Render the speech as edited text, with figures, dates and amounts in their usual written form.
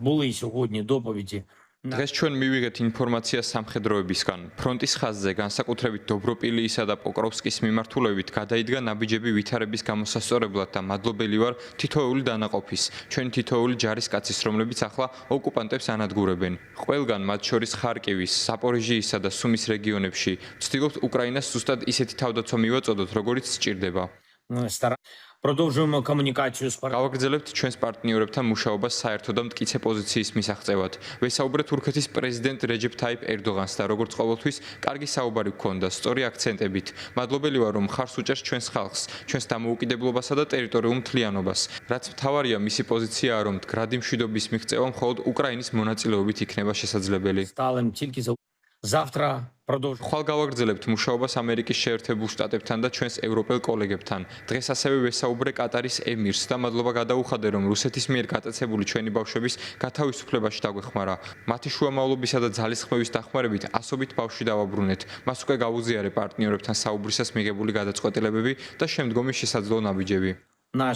були сьогодні доповіді. დღეს ჩვენ მივიღეთ ინფორმაცია სამხედროებისგან. ფრონტის ხაზზე განსაკუთრებით დობროპილიისა და პოკროვსკის მიმართულებით გადაიდგა ნაბიჯები ვითარების გამოსასწორებლად და მადლობელი ვარ თითოეული დანაყოფის, ჩვენი თითოეული ჯარისკაცის, რომლებიც ახლა ოკუპანტებს ანადგურებენ. ყველგან, მათ შორის ხარკივის, საპორიჟიისა და სუმის რეგიონებში, ვცდილობთ უკრაინას ზუსტად ისეთი თავდაცვა მივაწოდოთ, როგორიც სჭირდება. Продовжуємо комунікацію з გავაგრძელებთ ჩვენს პარტნიორებთან მუშაობას საერთო და მტკიცე პოზიციის მისაღწევად. ვესაუბრეთ თურქეთის პრეზიდენტ რეჯეფ თაიპ ერდოღანს და როგორც ყოველთვის, კარგი საუბარი გქონდა, სწორი აქცენტებით. მადლობელი ვარ, რომ მხარს უჭერს ჩვენს ხალხს, ჩვენს დამოუკიდებლობასა და ტერიტორიულ მთლიანობას. რაც მთავარია, მისი პოზიციაა, რომ მდგრადი მშვიდობის მიღწევა მხოლოდ უკრაინის მონაწილეობით იქნება შესაძლებელი. сталим тільки завтра продовжуємо. ხვალ გავაგრძელებთ მუშაობას ამერიკის შეერთებულ შტატებთან და ჩვენს ევროპელ კოლეგებთან. დღეს ასევე ვესაუბრე კატარის ემირს და მადლობა გადაუხადე, რომ რუსეთის მიერ გატაცებული ჩვენი ბავშვების გათავისუფლებაში დაგვეხმარა. მათი შუამავლობისა და ძალისხმევის დახმარებით ასობით ბავშვი დავაბრუნეთ. მას უკვე გავუზიარე პარტნიორებთან საუბრისას მიღებული გადაწყვეტილებები და შემდგომი შესაძლო ნაბიჯები.